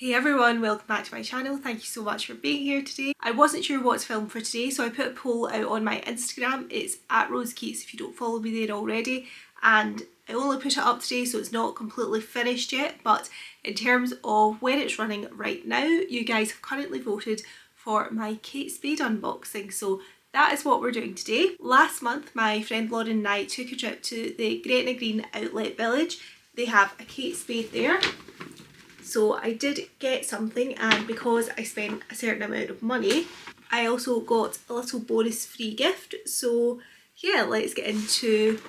Hey everyone, welcome back to my channel. Thank you so much for being here today. I wasn't sure what to film for today, so I put a poll out on my Instagram. It's at @RoseKeats if you don't follow me there already, and I only put it up today so it's not completely finished yet, but in terms of when it's running right now, you guys have currently voted for my Kate Spade unboxing, so that is what we're doing today. Last month my friend Lauren and I took a trip to the Gretna Green Outlet Village. They have a Kate Spade there. So I did get something, and because I spent a certain amount of money, I also got a little bonus free gift. So yeah, let's get into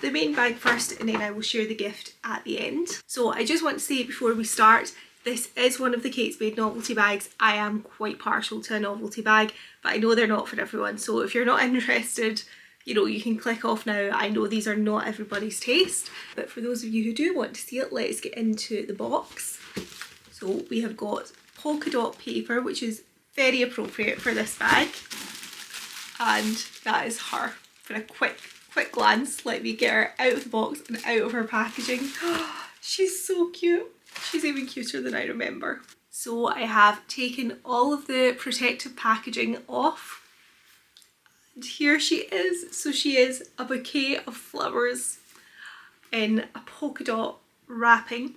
the main bag first and then I will share the gift at the end. So I just want to say before we start, this is one of the Kate Spade novelty bags. I am quite partial to a novelty bag, but I know they're not for everyone. So if you're not interested, you know, you can click off now. I know these are not everybody's taste, but for those of you who do want to see it, let's get into the box. So we have got polka dot paper, which is very appropriate for this bag, and that is her. For a quick glance, let me get her out of the box and out of her packaging. She's so cute. She's even cuter than I remember. So I have taken all of the protective packaging off, and here she is. So she is a bouquet of flowers in a polka dot wrapping.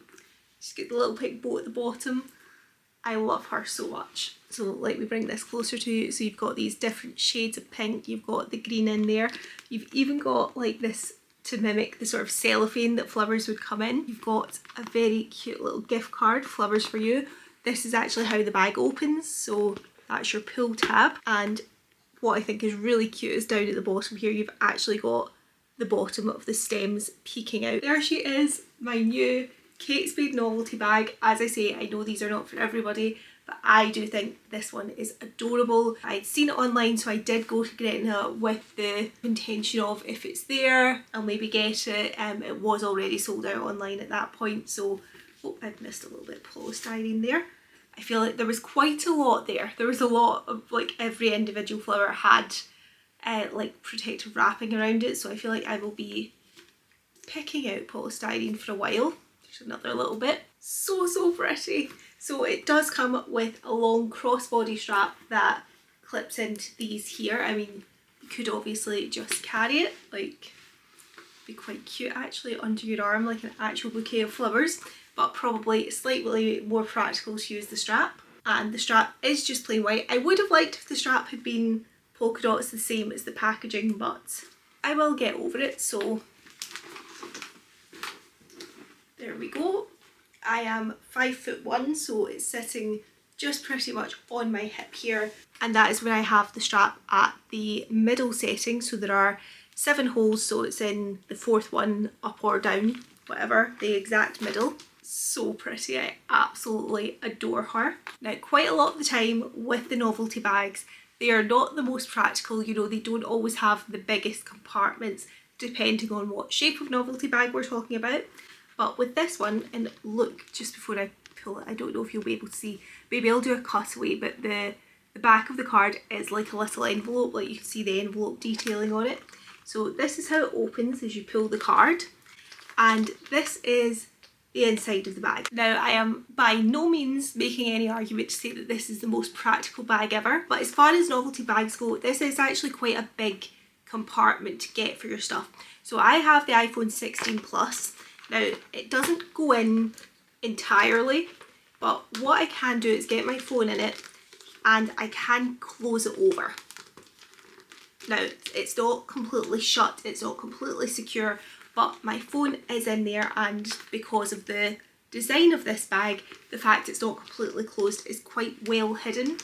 She's got the little pink bow at the bottom. I love her so much. So let me bring this closer to you. So you've got these different shades of pink, you've got the green in there, you've even got like this to mimic the sort of cellophane that flowers would come in. You've got a very cute little gift card, flowers for you. This is actually how the bag opens, so that's your pull tab. And what I think is really cute is down at the bottom here, you've actually got the bottom of the stems peeking out. There she is, my new Kate Spade novelty bag. As I say, I know these are not for everybody, but I do think this one is adorable. I'd seen it online, so I did go to Gretna with the intention of, if it's there, I'll maybe get it. It was already sold out online at that point, so oh, I've missed a little bit of polystyrene there. I feel like there was quite a lot there. There was a lot of, like, every individual flower had like protective wrapping around it, so I feel like I will be picking out polystyrene for a while. Another little bit. So pretty. So it does come with a long crossbody strap that clips into these here. I mean, you could obviously just carry it, like, be quite cute actually under your arm, like an actual bouquet of flowers, but probably slightly more practical to use the strap. And the strap is just plain white. I would have liked if the strap had been polka dots the same as the packaging, but I will get over it. So there we go. I am 5'1", so it's sitting just pretty much on my hip here, and that is when I have the strap at the middle setting. So there are 7 holes, so it's in the 4th one, up or down, whatever, the exact middle. So pretty, I absolutely adore her. Now, quite a lot of the time with the novelty bags, they are not the most practical. You know, they don't always have the biggest compartments depending on what shape of novelty bag we're talking about. But with this one, and look, just before I pull it, I don't know if you'll be able to see, maybe I'll do a cutaway, but the back of the card is like a little envelope, like you can see the envelope detailing on it. So this is how it opens as you pull the card, and this is the inside of the bag. Now, I am by no means making any argument to say that this is the most practical bag ever, but as far as novelty bags go, this is actually quite a big compartment to get for your stuff. So I have the iPhone 16 Plus. Now, it doesn't go in entirely, but what I can do is get my phone in it and I can close it over. Now, it's not completely shut, it's not completely secure, but my phone is in there, and because of the design of this bag, the fact it's not completely closed is quite well hidden.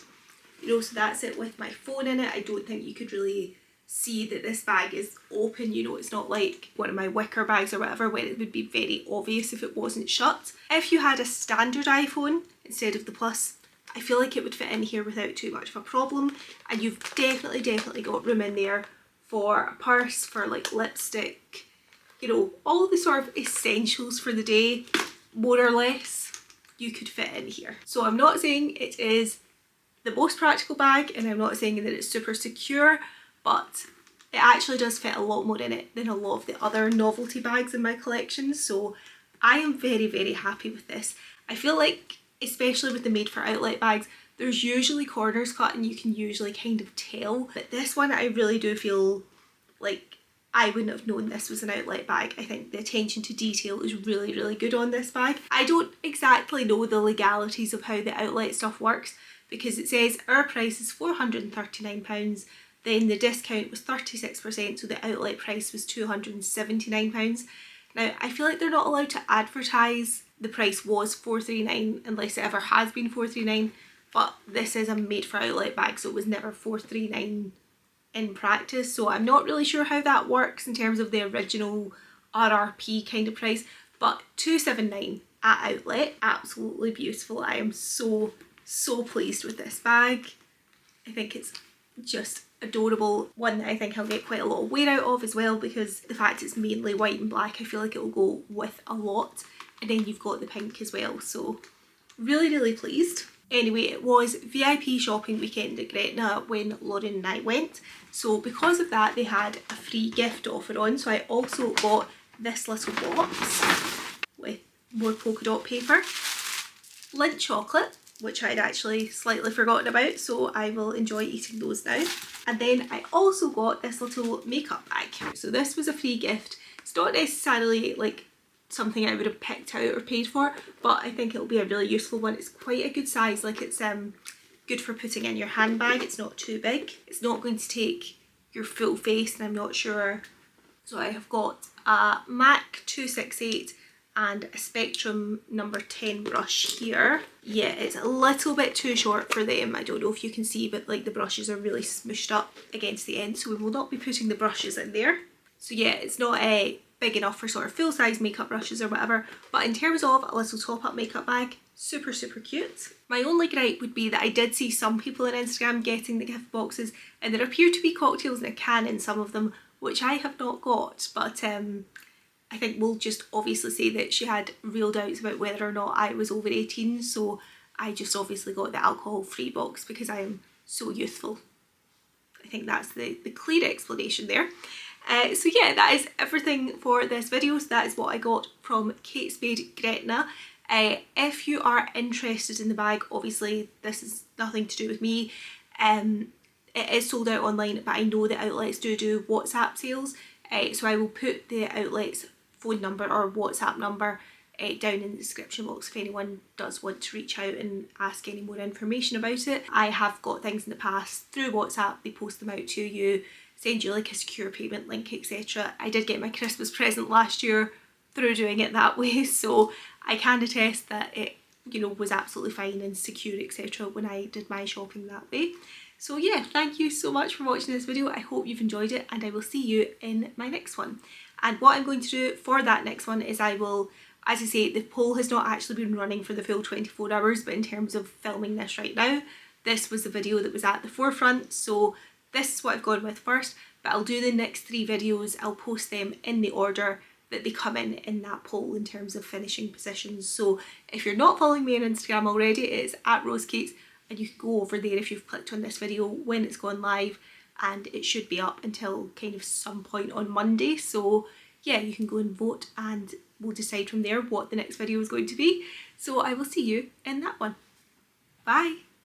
You know, so that's it with my phone in it. I don't think you could really see that this bag is open. You know, it's not like one of my wicker bags or whatever where it would be very obvious if it wasn't shut. If you had a standard iPhone instead of the Plus, I feel like it would fit in here without too much of a problem, and you've definitely got room in there for a purse, for like lipstick, you know, all the sort of essentials for the day, more or less, you could fit in here. So I'm not saying it is the most practical bag, and I'm not saying that it's super secure, but it actually does fit a lot more in it than a lot of the other novelty bags in my collection. So I am very happy with this. I feel like especially with the made for outlet bags, there's usually corners cut and you can usually kind of tell, but this one I really do feel like I wouldn't have known this was an outlet bag. I think the attention to detail is really, really good on this bag. I don't exactly know the legalities of how the outlet stuff works, because it says our price is £439, then the discount was 36%, so the outlet price was £279. Now, I feel like they're not allowed to advertise the price was £439 unless it ever has been £439, but this is a made for outlet bag, so it was never £439 in practice, so I'm not really sure how that works in terms of the original RRP kind of price, but £279 at outlet, absolutely beautiful. I am so pleased with this bag. I think it's just adorable, one that I think I'll get quite a lot of wear out of as well, because the fact it's mainly white and black, I feel like it will go with a lot, and then you've got the pink as well, so really pleased. Anyway, it was VIP shopping weekend at Gretna when Lauren and I went, so because of that they had a free gift offer on, so I also got this little box with more polka dot paper, Lindt chocolate, which I'd actually slightly forgotten about, so I will enjoy eating those now. And then I also got this little makeup bag. So this was a free gift. It's not necessarily like something I would have picked out or paid for, but I think it'll be a really useful one. It's quite a good size, like it's good for putting in your handbag. It's not too big. It's not going to take your full face, and I'm not sure. So I have got a MAC 268 and a Spectrum number 10 brush here. Yeah, it's a little bit too short for them. I don't know if you can see, but like the brushes are really smooshed up against the end, so we will not be putting the brushes in there. So yeah, it's not big enough for sort of full-size makeup brushes or whatever, but in terms of a little top-up makeup bag, super cute. My only gripe would be that I did see some people on Instagram getting the gift boxes, and there appear to be cocktails in a can in some of them, which I have not got, but I think we'll just obviously say that she had real doubts about whether or not I was over 18, so I just obviously got the alcohol-free box because I am so youthful. I think that's the clear explanation there. So yeah, that is everything for this video. So that is what I got from Kate Spade Gretna. If you are interested in the bag, obviously this is nothing to do with me. It is sold out online, but I know the outlets do WhatsApp sales. So I will put the outlet's phone number or WhatsApp number down in the description box if anyone does want to reach out and ask any more information about it. I have got things in the past through WhatsApp, they post them out to you, send you like a secure payment link, etc. I did get my Christmas present last year through doing it that way, so I can attest that it, you know, was absolutely fine and secure, etc. when I did my shopping that way. So yeah, thank you so much for watching this video. I hope you've enjoyed it, and I will see you in my next one. And what I'm going to do for that next one is I will, as I say, the poll has not actually been running for the full 24 hours, but in terms of filming this right now, this was the video that was at the forefront, so this is what I've gone with first, but I'll do the next 3 videos, I'll post them in the order that they come in that poll in terms of finishing positions. So if you're not following me on Instagram already, it is at @rosekeats, and you can go over there if you've clicked on this video when it's gone live, and it should be up until kind of some point on Monday. So yeah, you can go and vote and we'll decide from there what the next video is going to be. So I will see you in that one. Bye!